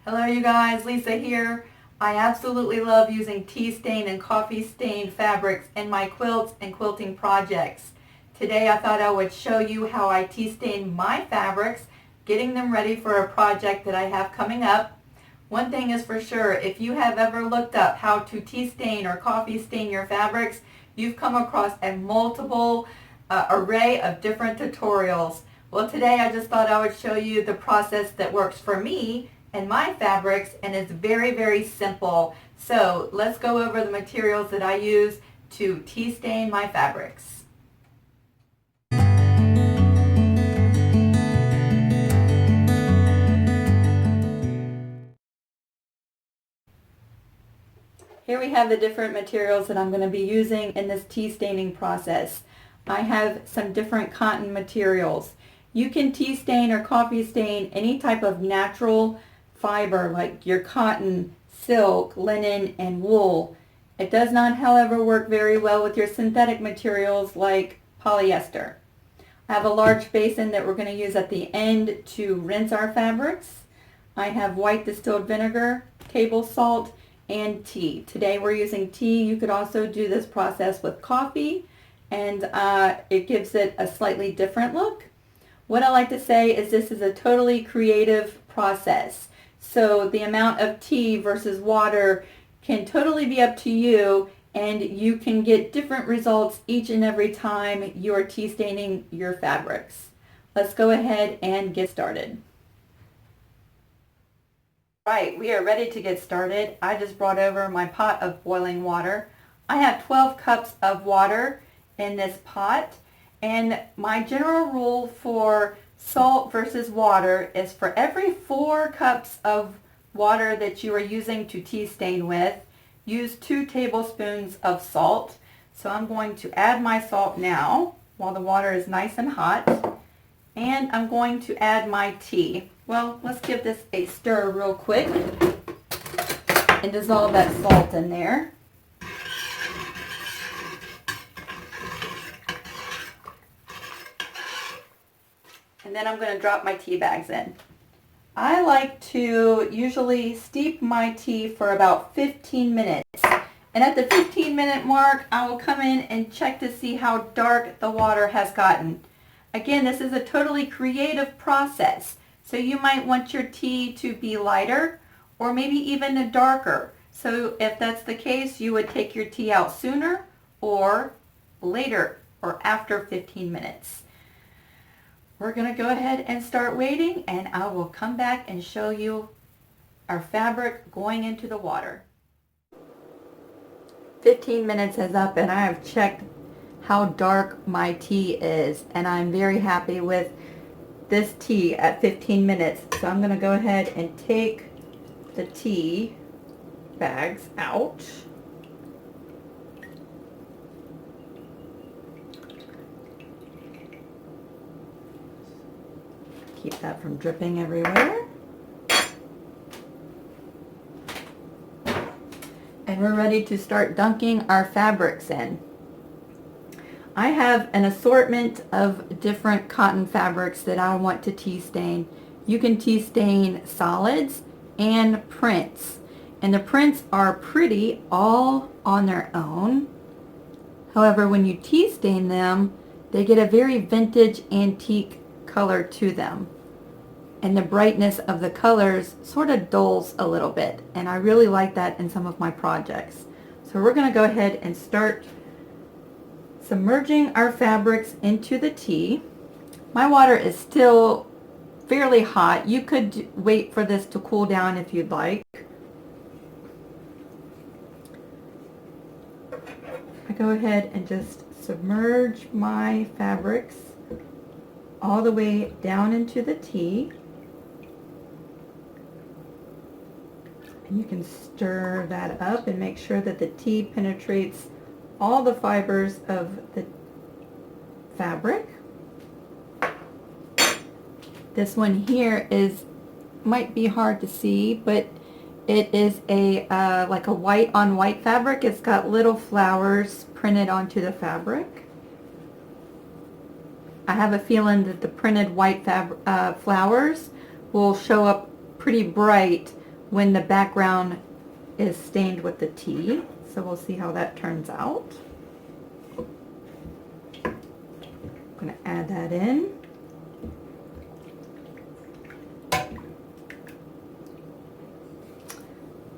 Hello you guys, Lisa here. I absolutely love using tea stain and coffee stain fabrics in my quilts and quilting projects. Today I thought I would show you how I tea stain my fabrics, getting them ready for a project that I have coming up. One thing is for sure, if you have ever looked up how to tea stain or coffee stain your fabrics, you've come across a multiple array of different tutorials. Well, today I just thought I would show you the process that works for me and my fabrics, and it's very, very simple. So let's go over the materials that I use to tea stain my fabrics. Here we have the different materials that I'm going to be using in this tea staining process. I have some different cotton materials. You can tea stain or coffee stain any type of natural fiber like your cotton, silk, linen, and wool. It does not, however, work very well with your synthetic materials like polyester. I have a large basin that we're going to use at the end to rinse our fabrics. I have white distilled vinegar, table salt, and tea. Today we're using tea. You could also do this process with coffee, and it gives it a slightly different look. What I like to say is this is a totally creative process. So the amount of tea versus water can totally be up to you, and you can get different results each and every time you are tea staining your fabrics. Let's go ahead and get started. Right, we are ready to get started. I just brought over my pot of boiling water. I have 12 cups of water in this pot, and my general rule for salt versus water is for every 4 cups of water that you are using to tea stain with, use 2 tablespoons of salt. So I'm going to add my salt now while the water is nice and hot, and I'm going to add my tea. Well, let's give this a stir real quick and dissolve that salt in there. And then I'm going to drop my tea bags in. I like to usually steep my tea for about 15 minutes. And at the 15-minute mark, I will come in and check to see how dark the water has gotten. Again, this is a totally creative process. So you might want your tea to be lighter or maybe even darker. So if that's the case, you would take your tea out sooner or later or after 15 minutes. We're going to go ahead and start waiting, and I will come back and show you our fabric going into the water. 15 minutes is up, and I have checked how dark my tea is, and I'm very happy with this tea at 15 minutes. So I'm going to go ahead and take the tea bags out. Keep that from dripping everywhere. And we're ready to start dunking our fabrics in. I have an assortment of different cotton fabrics that I want to tea stain. You can tea stain solids and prints. And the prints are pretty all on their own. However, when you tea stain them, they get a very vintage antique color to them. And the brightness of the colors sort of dulls a little bit. And I really like that in some of my projects. So we're going to go ahead and start submerging our fabrics into the tea. My water is still fairly hot. You could wait for this to cool down if you'd like. I go ahead and just submerge my fabrics all the way down into the tea. And you can stir that up and make sure that the tea penetrates all the fibers of the fabric. This one here might be hard to see, but it is a like a white on white fabric. It's got little flowers printed onto the fabric. I have a feeling that the printed white flowers will show up pretty bright when the background is stained with the tea. So we'll see how that turns out. I'm going to add that in.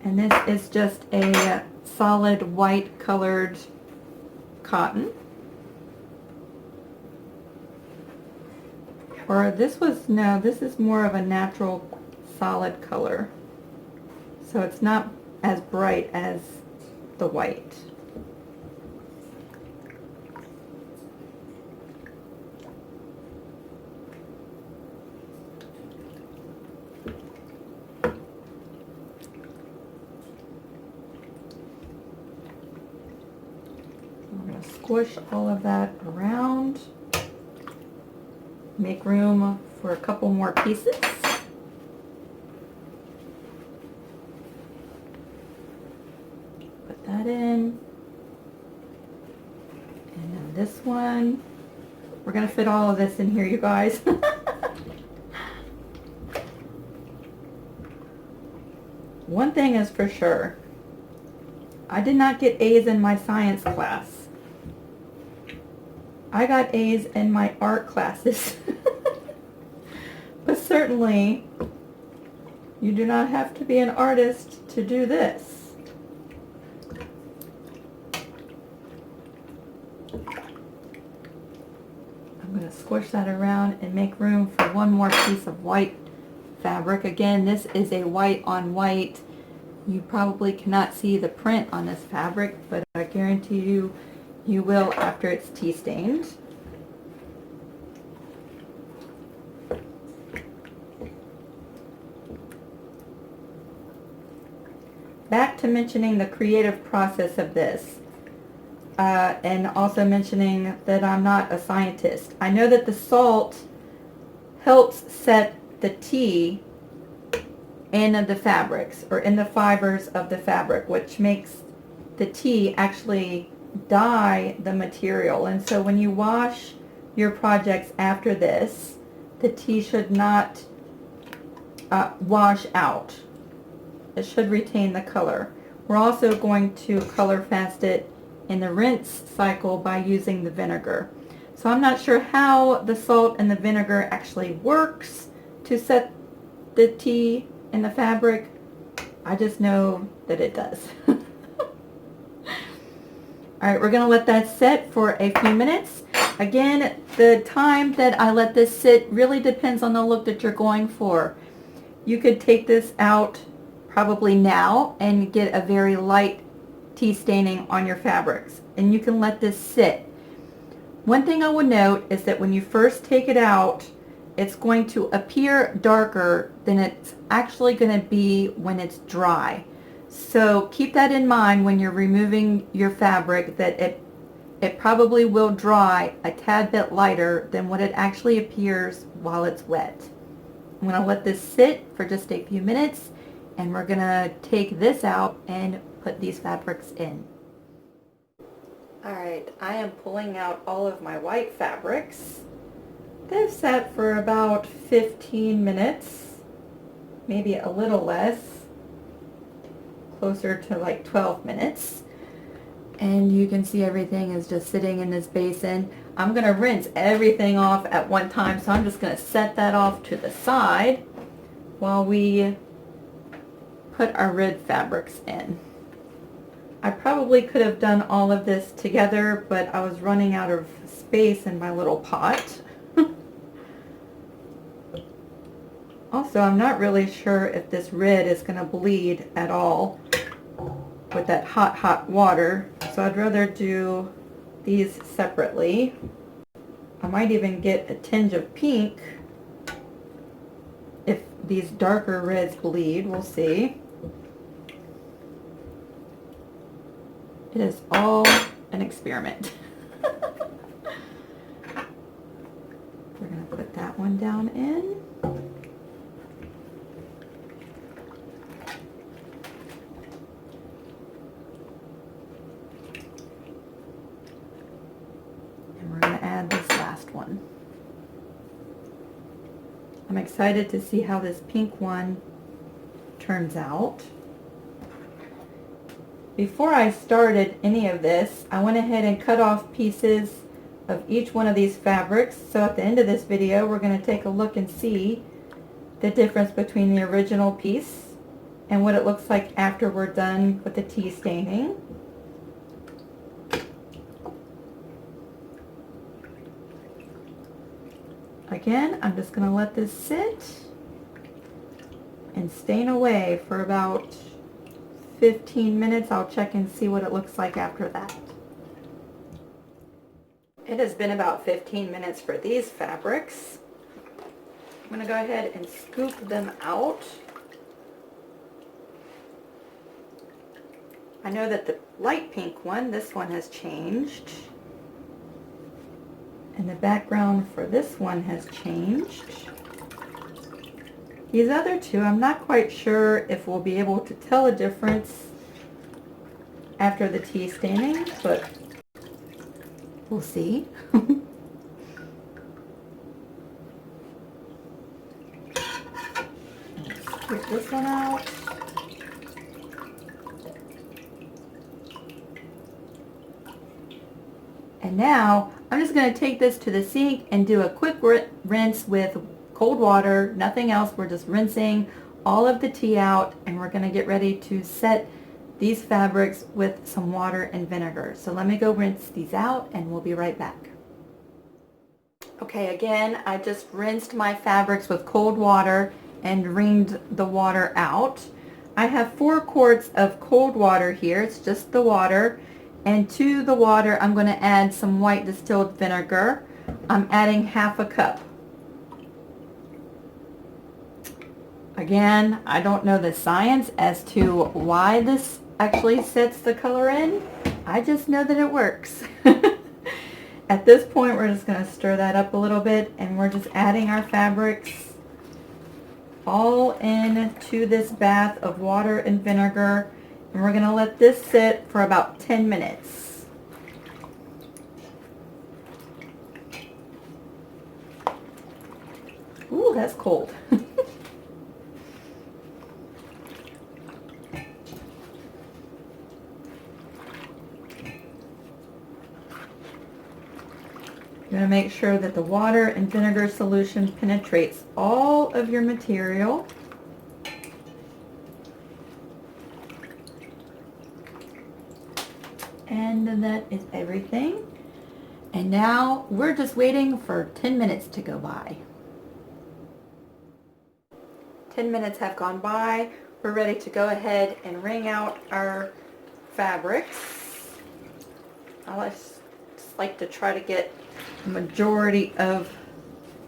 And this is just a solid white colored cotton. Or this was, no, this is more of a natural solid color. So it's not as bright as the white. I'm going to squish all of that around. Make room for a couple more pieces. Put that in. And then this one. We're going to fit all of this in here, you guys. One thing is for sure. I did not get A's in my science class. I got A's in my art classes. But certainly, you do not have to be an artist to do this. I'm going to squish that around and make room for one more piece of white fabric. Again, this is a white on white. You probably cannot see the print on this fabric, but I guarantee you, you will after it's tea stained. Back to mentioning the creative process of this, and also mentioning that I'm not a scientist. I know that the salt helps set the tea in the fabrics, or in the fibers of the fabric, which makes the tea actually dye the material. And so when you wash your projects after this, the tea should not wash out. It should retain the color. We're also going to color fast it in the rinse cycle by using the vinegar. So I'm not sure how the salt and the vinegar actually works to set the tea in the fabric. I just know that it does. Alright, we're going to let that sit for a few minutes. Again, the time that I let this sit really depends on the look that you're going for. You could take this out probably now and get a very light tea staining on your fabrics, and you can let this sit. One thing I would note is that when you first take it out, it's going to appear darker than it's actually going to be when it's dry. So keep that in mind when you're removing your fabric, that it probably will dry a tad bit lighter than what it actually appears while it's wet. I'm going to let this sit for just a few minutes, and we're going to take this out and put these fabrics in. Alright, I am pulling out all of my white fabrics. They've sat for about 15 minutes, maybe a little less, closer to like 12 minutes. And you can see everything is just sitting in this basin. I'm going to rinse everything off at one time, so I'm just going to set that off to the side while we put our red fabrics in. I probably could have done all of this together, but I was running out of space in my little pot. Also, I'm not really sure if this red is going to bleed at all with that hot water, so I'd rather do these separately. I might even get a tinge of pink if these darker reds bleed. We'll see. It is all an experiment. We're going to put that one down in. And we're going to add this last one. I'm excited to see how this pink one turns out. Before I started any of this, I went ahead and cut off pieces of each one of these fabrics. So at the end of this video, we're going to take a look and see the difference between the original piece and what it looks like after we're done with the tea staining. Again, I'm just going to let this sit and stain away for about 15 minutes. I'll check and see what it looks like after that. It has been about 15 minutes for these fabrics. I'm going to go ahead and scoop them out. I know that the light pink one, this one has changed. And the background for this one has changed. These other two, I'm not quite sure if we'll be able to tell a difference after the tea staining, but we'll see. Scoop this one out. And now I'm just going to take this to the sink and do a quick rinse with cold water, nothing else. We're just rinsing all of the tea out, and we're going to get ready to set these fabrics with some water and vinegar. So let me go rinse these out and we'll be right back. Okay, again, I just rinsed my fabrics with cold water and wringed the water out. I have 4 quarts of cold water here. It's just the water. And to the water, I'm going to add some white distilled vinegar. I'm adding half a cup. Again, I don't know the science as to why this actually sets the color in. I just know that it works. At this point, we're just going to stir that up a little bit, and we're just adding our fabrics all into this bath of water and vinegar, and we're going to let this sit for about 10 minutes. Ooh, that's cold. You're going to make sure that the water and vinegar solution penetrates all of your material. And that is everything. And now we're just waiting for 10 minutes to go by. 10 minutes have gone by. We're ready to go ahead and wring out our fabrics. I just like to try to get the majority of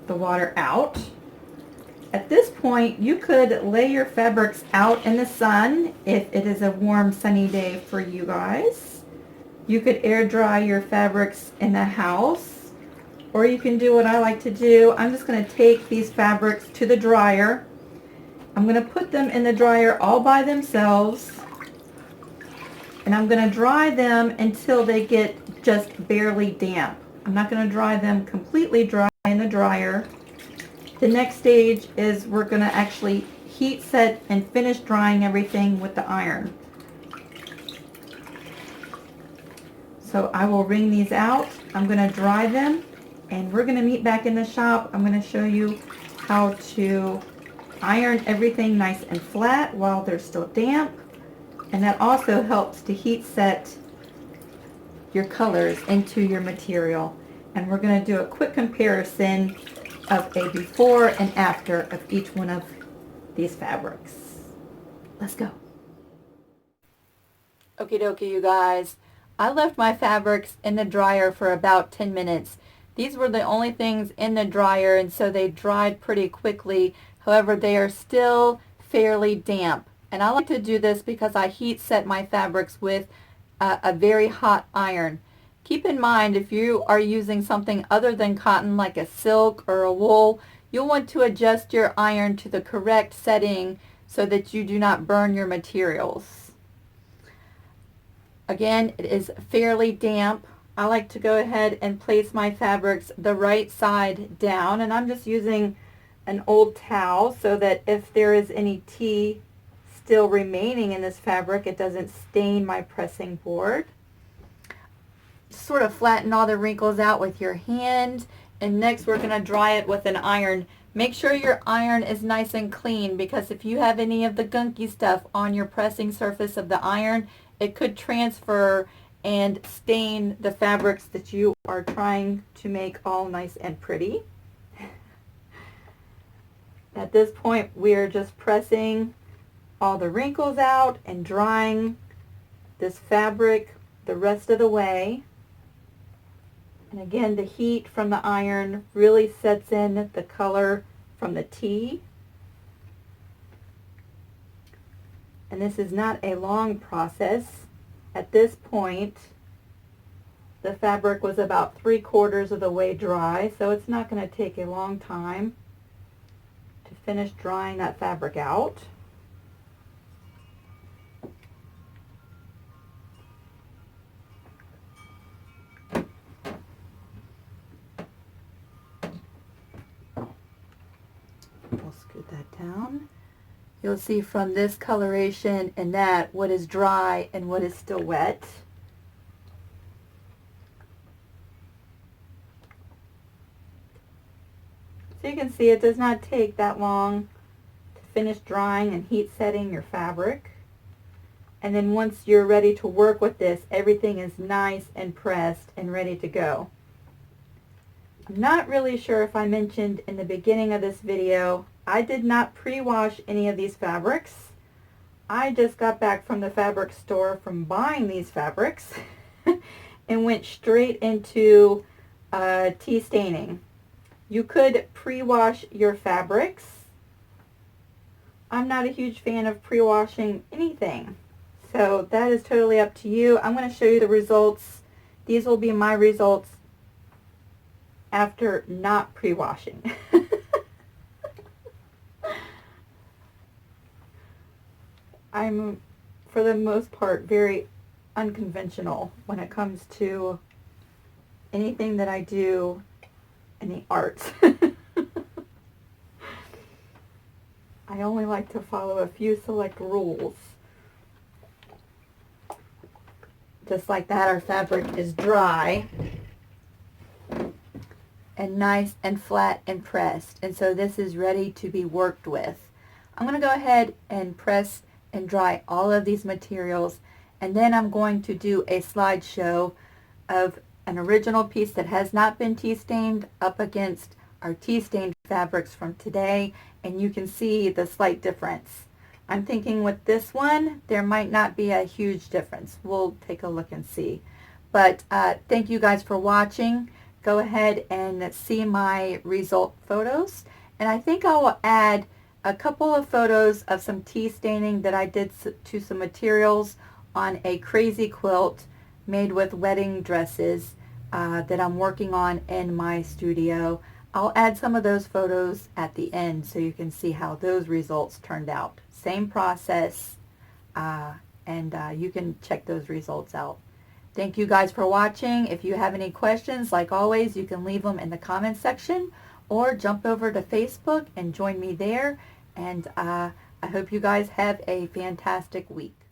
the water out. At this point, you could lay your fabrics out in the sun if it is a warm, sunny day for you guys. You could air dry your fabrics in the house, or you can do what I like to do. I'm just going to take these fabrics to the dryer. I'm going to put them in the dryer all by themselves, and I'm going to dry them until they get just barely damp. I'm not going to dry them completely dry in the dryer. The next stage is we're going to actually heat set and finish drying everything with the iron. So I will wring these out. I'm going to dry them, and we're going to meet back in the shop. I'm going to show you how to iron everything nice and flat while they're still damp, and that also helps to heat set your colors into your material. And we're going to do a quick comparison of a before and after of each one of these fabrics. Let's go. Okie dokie, you guys. I left my fabrics in the dryer for about 10 minutes. These were the only things in the dryer, and so they dried pretty quickly. However, they are still fairly damp. And I like to do this because I heat set my fabrics with a very hot iron. Keep in mind, if you are using something other than cotton, like a silk or a wool, you'll want to adjust your iron to the correct setting so that you do not burn your materials. Again, it is fairly damp. I like to go ahead and place my fabrics the right side down, and I'm just using an old towel so that if there is any tea still remaining in this fabric. It doesn't stain my pressing board. Sort of flatten all the wrinkles out with your hand, and next we're going to dry it with an iron. Make sure your iron is nice and clean, because if you have any of the gunky stuff on your pressing surface of the iron, it could transfer and stain the fabrics that you are trying to make all nice and pretty. At this point, we are just pressing all the wrinkles out and drying this fabric the rest of the way. And again, the heat from the iron really sets in the color from the tea. And this is not a long process. At this point, the fabric was about 3/4 of the way dry, so it's not going to take a long time to finish drying that fabric out. We'll scoot that down. You'll see from this coloration and that what is dry and what is still wet. So you can see it does not take that long to finish drying and heat setting your fabric. And then once you're ready to work with this, everything is nice and pressed and ready to go. I'm not really sure if I mentioned in the beginning of this video, I did not pre-wash any of these fabrics. I just got back from the fabric store from buying these fabrics and went straight into tea staining. You could pre-wash your fabrics. I'm not a huge fan of pre-washing anything, so that is totally up to you. I'm going to show you the results. These will be my results after not pre-washing. I'm, for the most part, very unconventional when it comes to anything that I do in the arts. I only like to follow a few select rules. Just like that, our fabric is dry and nice and flat and pressed, and so this is ready to be worked with. I'm going to go ahead and press and dry all of these materials, and then I'm going to do a slideshow of an original piece that has not been tea stained up against our tea stained fabrics from today, and you can see the slight difference. I'm thinking with this one there might not be a huge difference. We'll take a look and see. But thank you guys for watching. Go ahead and see my result photos, and I think I will add a couple of photos of some tea staining that I did to some materials on a crazy quilt made with wedding dresses that I'm working on in my studio. I'll add some of those photos at the end so you can see how those results turned out. Same process, and you can check those results out. Thank you guys for watching. If you have any questions, like always, you can leave them in the comments section or jump over to Facebook and join me there. And I hope you guys have a fantastic week.